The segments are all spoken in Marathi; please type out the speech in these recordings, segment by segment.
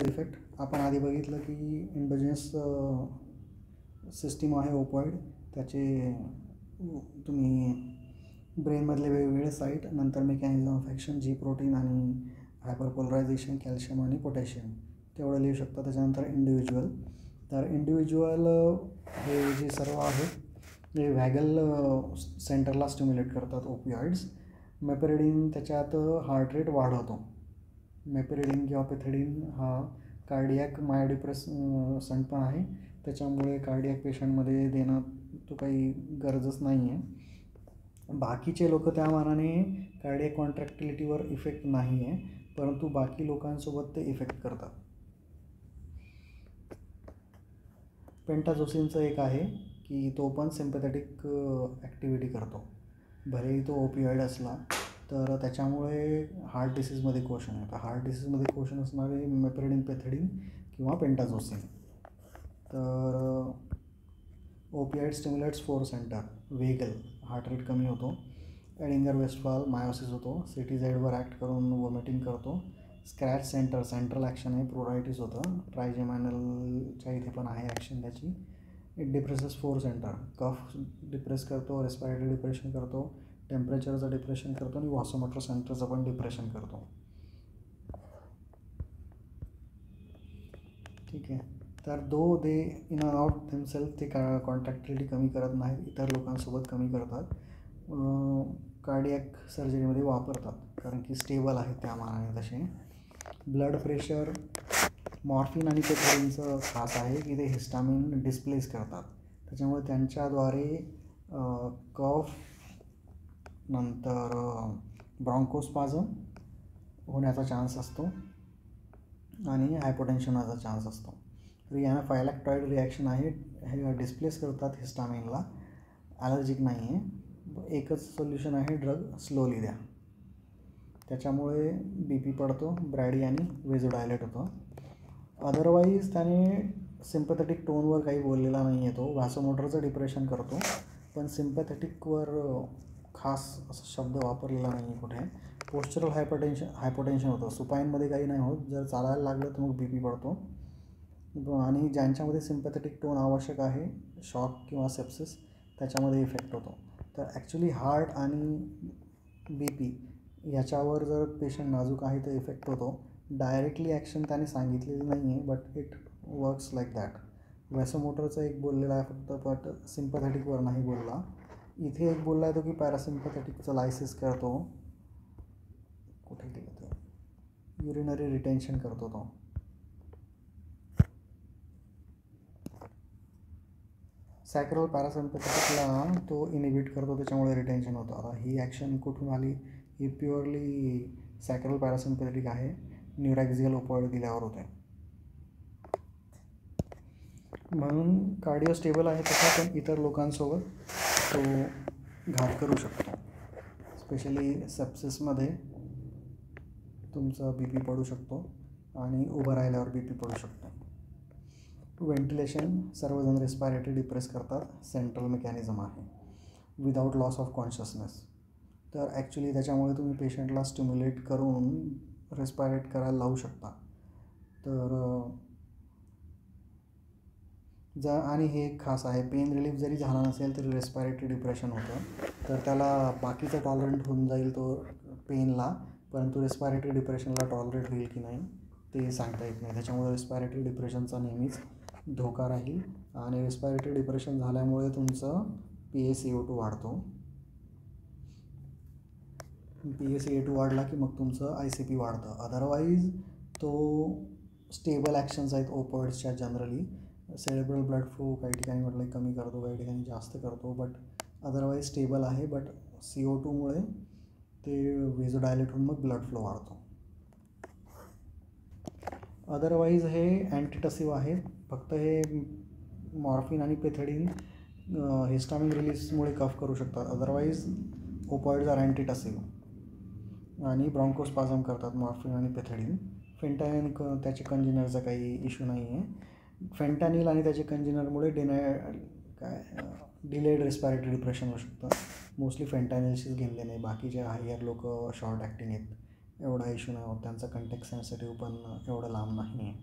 इफेक्ट आपण आधी बघितलं की इंडोजिनस सिस्टीम आहे ओपॉइड, त्याचे तुम्ही ब्रेनमधले वेगवेगळे साईट, नंतर mechanism of action, G protein आणि हायपरपोलरायझेशन, कॅल्शियम आणि पोटॅशियम, तेवढं लिहू शकता. त्याच्यानंतर इंडिव्हिज्युअल, तर इंडिव्हिज्युअल हे जे सर्व आहेत ते व्हॅगल सेंटरला स्टिम्युलेट करतात ओपिऑइड्स. मेपेरिडिन त्याच्यात हार्ट रेट वाढवतो. मेपेरिडिन किंवा पेथिडिन हा कार्डियॅक मायोडिप्रेसंट पण आहे, त्याच्यामुळे कार्डियॅक पेशंटमध्ये देणं तो काही गरजच नाही आहे. बाकीचे लोक त्या मानाने कार्डियॅक कॉन्ट्रॅक्टिलिटीवर इफेक्ट नाही आहे, परंतु बाकी लोकांसोबत ते इफेक्ट करतात. पेंटाझोसिनचं एक आहे की तो पण सिम्पॅथेटिक ॲक्टिव्हिटी करतो, भलेही तो ओपिऑइड असला तर त्याच्यामुळे हार्ट डिसीजमध्ये क्वेश्चन येतं. हार्ट डिसीजमध्ये क्वेश्चन असणारे मेपेरिडिन, पेथिडिन किंवा पेंटाझोसिन. तर opioid stimulates 4 center. Vagal, heart rate कमी होतो. एडिंगर वेस्टफॉल, मायोसिस होतो. सिटीझेडवर ॲक्ट करून वॉमिटिंग करतो. स्क्रॅच सेंटर, सेंट्रल ॲक्शन आहे, प्रोरायटिस होतं. ट्रायजेमायनलच्या इथे पण आहे ॲक्शन त्याची. It depresses 4 center. Cough depress करतो, रेस्पिरेटरी डिप्रेशन करतो, टेम्परेचरचं डिप्रेशन करतो आणि वॉसोमोटर सेंटरचं पण डिप्रेशन करतो. ठीक आहे. तर दो दे इन अँड आउट देमसेल्फ, ते कॉन्ट्रॅक्टिलिटी कमी करत नाहीत, इतर लोकांसोबत कमी करतात. कार्डियॅक सर्जरीमध्ये वापरतात कारण की स्टेबल आहेत त्या मानाने तसे. ब्लड प्रेशर, मॉर्फिन आणि पेथिडिनचं खास आहे की ते हिस्टामिन डिस्प्लेस करतात, त्याच्यामुळे त्यांच्याद्वारे कफ, नंतर ब्रॉन्कोस्पाझम होण्याचा चान्स असतो आणि हायपोटेन्शन होण्याचा चान्स असतो. तर एनाफायलॅक्टॉइड रिॲक्शन आहे, हे डिस्प्लेस करतात हिस्टामिनला, ॲलर्जिक नाही आहे. एकच सोल्युशन आहे, ड्रग स्लोली द्या, त्याच्यामुळे बी पी पडतो, ब्रॅडी आणि वेझोडायलेट होतं. अदरवाईज त्याने सिम्पॅथेटिक टोनवर काही बोललेला नाही आहे. तो व्हॅसोमोटरचं डिप्रेशन करतो, पण सिम्पॅथेटिकवर खास असा शब्द वापरलेला नाही आहे कुठे. पोस्चरल हायपोटेन्शन होतं, सुपाईनमध्ये काही नाही होत. जर चालायला लागलं तर मग बी पी पडतो. आणि ज्यांच्यामध्ये सिम्पॅथेटिक टोन आवश्यक आहे, शॉक किंवा सेप्सिस, त्याच्यामध्ये इफेक्ट होतो. तर ॲक्च्युली हार्ट आणि बी पी ह्याच्यावर जर पेशंट नाजूक आहे तर इफेक्ट होतो. डायरेक्टली ॲक्शन त्याने सांगितलेलं नाही आहे, but it works like that. व्हॅसोमोटरचं एक बोललेला आहे फक्त, बट सिम्पॅथेटिकवर नाही बोलला. इथे एक बोलला आहे तो की पॅरासिम्पॅथेटिकचं लायसिस करतो, कुठे गेलं तो, युरिनरी रिटेन्शन करतो तो. सॅक्रल पॅरासिम्पॅथेटिकला तो इनिबिट करतो, त्याच्यामुळे रिटेन्शन होतं. आता ही ॲक्शन कुठून आली, ही प्युअरली सॅक्रल पॅरासिम्पॅथेटिक आहे, न्यूरॅक्झियल ओपॉइड दिल्यावर होते. म्हणून कार्डिओ स्टेबल आहे तसा, पण इतर लोकांसोबत तो घात करू शकतो. स्पेशली सेप्सिसमध्ये तुमचा बी पी पडू शकतो आणि उभं राहिल्यावर बी पी पडू शकतो. व्हेंटिलेशन, सर्वजण रेस्पिरेटरी डिप्रेस करतात, सेंट्रल मेकॅनिझम आहे, विदाऊट लॉस ऑफ कॉन्शियसनेस. तर ॲक्च्युली त्याच्यामुळे तुम्ही पेशंटला स्टिम्युलेट करून रेस्पिरेट करायला लावू शकता. तर आणि हे एक खास आहे, पेन रिलीफ जरी झाला नसेल तरी रेस्पिरेटरी डिप्रेशन होतं, तर त्याला बाकीचं टॉलरंट होऊन जाईल तो पेनला, परंतु रेस्पिरेटरी डिप्रेशनला टॉलरेट होईल की नाही ते सांगता येत नाही. त्याच्यामुळे रेस्पिरेटरी डिप्रेशनचा नेहमीच धोका राहील. आणि रेस्पिरेटरी डिप्रेशन झाल्यामुळे तुमचं PaCO2 वाढतो. PaCO2 वाढला की मग तुमचं ICP वाढतं. अदरवाईज तो स्टेबल ॲक्शन्स आहेत ओपॉइड्सच्या जनरली. सेरेब्रल ब्लड फ्लो काही ठिकाणी म्हटलं कमी करतो, काही ठिकाणी जास्त करतो, बट अदरवाईज स्टेबल आहे. बट CO2मुळे ते वेझोडायलेट होऊन मग ब्लड फ्लो वाढतो. अदरवाईज हे अँटीटसिव्ह आहेत, फक्त हे मॉर्फिन आणि पेथिडिन हिस्टामिन रिलीजमुळे कफ करू शकतात. अदरवाईज ओपॉइड्स आर अँटीटसिव्ह आणि ब्रॉन्कोस्पाझम करतात मॉर्फिन आणि पेथिडिन. फेंटॅनिल त्याचे कंजिनरचा काही इश्यू नाही आहे. फेंटॅनिल आणि त्याचे कंजिनरमुळे डिलेड रेस्पिरेटरी डिप्रेशन होऊ शकतं. मोस्टली फेंटॅनिलशीच घेणले नाही, बाकीचे हायर लोक शॉर्ट ॲक्टिंग आहेत, एवढा इश्यू नाही होत, त्यांचा कंटेक्स्ट सेन्सिटिव्ह पण एवढं लांब नाही आहे.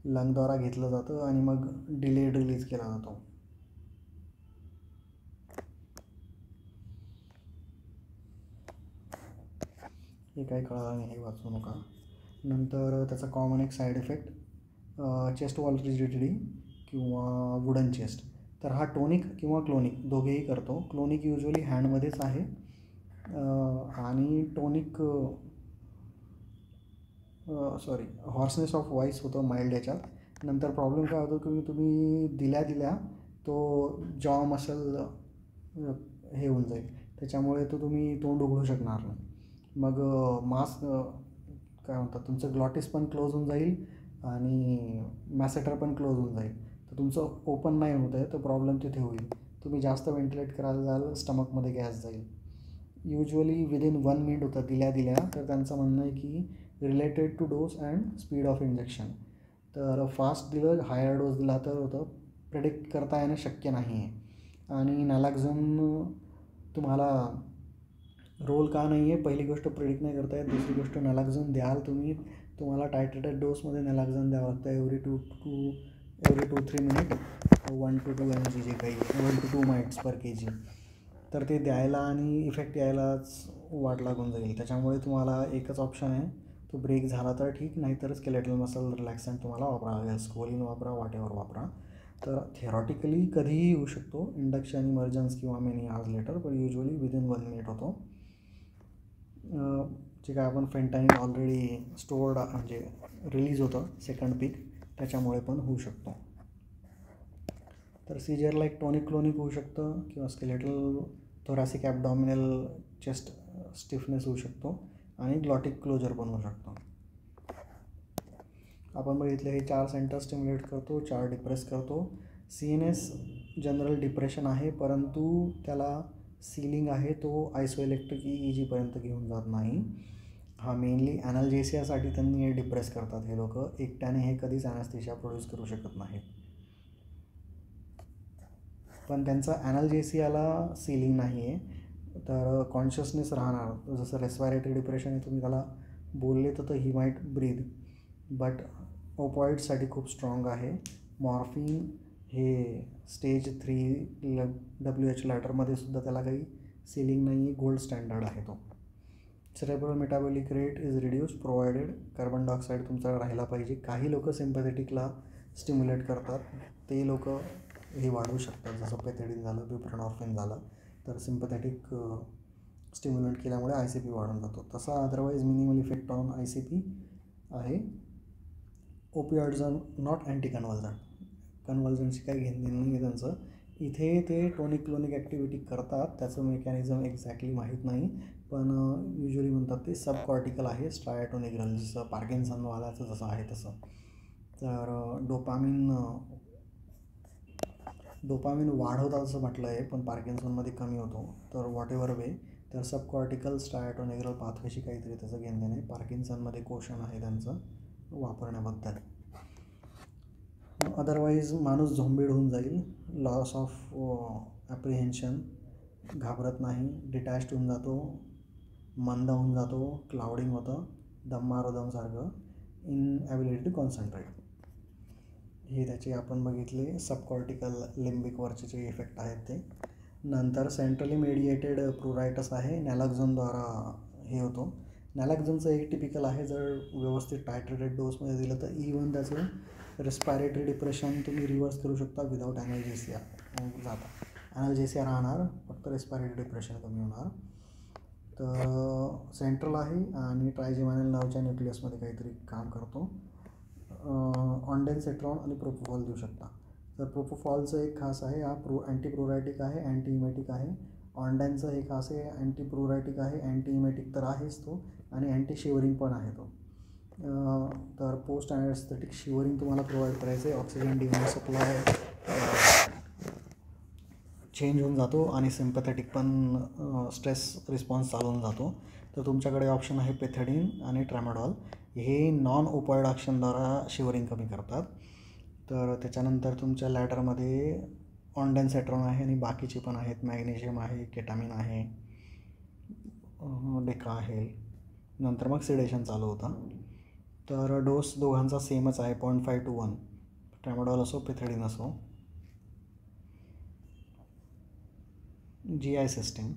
लंगद्वारा घेतलं जातं आणि मग डिलेड रिलीज केला जातो. हे काही कळालं नाही, हे वाचू नका. नंतर त्याचा कॉमन एक side effect chest wall rigidity किंवा वुडन चेस्ट. तर हा टोनिक किंवा क्लोनिक दोघेही करतो. क्लोनिक युजली हँडमध्येच आहे आणि टोनिक हॉर्सनेस ऑफ व्हॉइस होतं माइल्ड याच्यात. नंतर प्रॉब्लेम काय होतो की तुम्ही दिल्या तो जॉ मसल हे होऊन जाईल, त्याच्यामुळे तुम्ही तोंड उघडू शकणार नाही. मग मास्क काय म्हणतात, तुमचं ग्लॉटिस पण क्लोज होऊन जाईल आणि मॅसेटर पण क्लोज होऊन जाईल. तर तुमचं ओपन नाही होत आहे, तर प्रॉब्लेम तिथे होईल. तुम्ही जास्त व्हेंटिलेट करायला जाल, स्टमकमध्ये गॅस जाईल. युजली विदिन 1 मिनिट होतं दिल्या. तर त्यांचं म्हणणं आहे की related to dose and speed of injection. तर फास्ट दिलं, हायर डोस दिला तर होतं प्रेडिक्ट करता येणं शक्य नाही आहे. आणि नॅलॅक्झोन तुम्हाला रोल का नाही आहे, पहिली गोष्ट प्रेडिक्ट नाही करता येत. दुसरी गोष्ट नॅलॅक्झोन द्याल तुम्हाला टायट्रेटेड डोसमध्ये नॅलॅक्झोन द्यावं लागतं एव्हरी 2-3 मिनिट 1 to 2 mg जे काही 1 to 2 mites per kg. तर ते द्यायला आणि इफेक्ट यायलाच वाट लागून जाईल. त्याच्यामुळे तुम्हाला एकच ऑप्शन आहे, तो ब्रेक झाला तर ठीक, नाहीतर स्केलेटल मसल रिलॅक्संट तुम्हाला वापरावा लागेल. स्कोलिन वापरा, वॉटेवर वापरा. तर थेरॉटिकली कधीही येऊ शकतो, इंडक्शन, इमर्जन्स किंवा मेनी आवर्स लेटर, पण युजली विदिन 1 मिनिट होतो. जे काय आपण फेंटाईन ऑलरेडी स्टोअर्ड म्हणजे रिलीज होतं सेकंड पीक, त्याच्यामुळे पण होऊ शकतो. तर सीजरला एक टॉनिक क्लोनिक होऊ शकतं किंवा skeletal thoracic abdominal chest stiffness होऊ शकतो आणि ग्लॉटिक क्लोजर पण होऊ शकतो. आपण बघितले हे 4 सेंटर स्टिम्युलेट करतो, 4 डिप्रेस करतो. CNS जनरल डिप्रेशन आहे, परंतु त्याला सीलिंग आहे, तो आयसोइलेक्ट्रिक EEGपर्यंत घेऊन जात नाही. हा मेनली ॲनाल्जेसियासाठी त्यांनी हे डिप्रेस करतात. हे लोक एकट्याने हे कधीच ॲनास्थेशिया प्रोड्यूस करू शकत नाहीत. पण त्यांचा ॲनाल्जेसियाला सीलिंग नाही आहे, तर कॉन्शियसनेस राहणार. जसं रेस्पायरेटरी डिप्रेशन आहे, तुम्ही त्याला बोलले तर ही माईट ब्रीद, बट ओपॉइड्ससाठी खूप स्ट्रॉंग आहे. मॉर्फिन हे स्टेज 3 WHO लॅटरमध्ये सुद्धा त्याला काही सीलिंग नाही आहे, गोल्ड स्टँडर्ड आहे तो. Cerebral metabolic rate is reduce provided carbon dioxide तुमचा राहिला पाहिजे. काही लोक सिम्पॅथेटिकला स्टिम्युलेट करतात, ते लोक हे वाढवू शकतात. जसं पेथेडिन झालं, ब्युप्रेनॉर्फिन झालं, तर सिम्पॅथेटिक स्टिम्युलेट केल्यामुळे ICP वाढून जातो. तसा otherwise minimal effect on ICP आहे. ओपिऑइड्स आर नॉट अँटी कन्व्हल्जनची काही घेणं नाही आहे त्यांचं. इथे ते टोनिक क्लोनिक ॲक्टिव्हिटी करतात, त्याचं मेकॅनिझम एक्झॅक्टली माहीत नाही, पण युजली म्हणतात ते सबकॉर्टिकल आहे, स्ट्रायटोनिग्रल, जसं पार्किन्सनवाल्याचं जसं आहे तसं. तर डोपामिन वाढवतात असं म्हटलं आहे, पण पार्किन्सनमध्ये कमी होतो. तर व्हॉटेवर वे, तर सबकॉर्टिकल स्ट्रायटोनिग्रल पाथवेशी काहीतरी त्याचं घेणं नाही. पार्किन्सनमध्ये क्वेश्चन आहे त्यांचं वापरण्याबद्दल. अदरवाईज माणूस झोंबीड होऊन जाईल, लॉस ऑफ ॲप्रिहेन्शन, घाबरत नाही, डिटॅच्ड होऊन जातो, मंद होऊन जातो, क्लाउडिंग होतं, दमसारखं, इनॲबिलिटी टू कॉन्सन्ट्रेट. हे त्याचे आपण बघितले सबकॉर्टिकल लिम्बिक वरचे जे इफेक्ट आहेत ते. नंतर सेंट्रली मेडिएटेड प्रुरायटस आहे, नॅलॅक्झोनद्वारा हे होतो. नॅलॅक्झोनचं एक टिपिकल आहे, जर व्यवस्थित टायट्रेटेड डोसमध्ये दिलं तर इवन त्याचं रेस्पायरेटरी डिप्रेशन तुम्ही रिव्हर्स करू शकता विदाऊट ॲनाल्जेसिया. ॲनाल्जेसिया राहणार, फक्त रेस्पायरेटरी डिप्रेशन कमी होणार. तर सेंट्रल आहे आणि ट्रायजेमिनल नर्वच्या न्यूक्लियसमध्ये काहीतरी काम करतो. ऑन्डेनसेट्रॉन आणि प्रोपोफॉल देऊ शकता. तर प्रोपोफॉलचं एक खास आहे, हा अँटीप्रोरायटिक आहे, अँटी इमेटिक आहे. ऑन्डेनचं एक खास आहे, अँटीप्रोरायटिक आहे, अँटी इमेटिक तर आहेच तो, आणि अँटी शिवरिंग पण आहे तो. तर पोस्ट ॲनेस्थेटिक शिवरिंग तुम्हाला प्रोव्हाइड करायचं आहे. ऑक्सिजन डिमांड सप्लाय चेंज होऊन जातो आणि सिम्पॅथेटिक पण स्ट्रेस रिस्पॉन्स चालवून जातो. तर तुमच्याकडे ऑप्शन आहे पेथेडिन आणि ट्रॅमाडॉल. हे नॉन ओपॉइड ॲक्शनद्वारा शिवरिंग कमी करतात. तर त्याच्यानंतर तुमच्या लॅडरमध्ये ऑन्डेनसेट्रॉन आहे आणि बाकीचे पण आहेत, मॅग्नेशियम आहे, केटामिन आहे, डेका आहे. नंतर मग सिडेशन चालू होतं. तर डोस दोघांचा सेमच आहे 0.5 to 1, ट्रॅमाडॉल असो पिथिडीन असो. GI system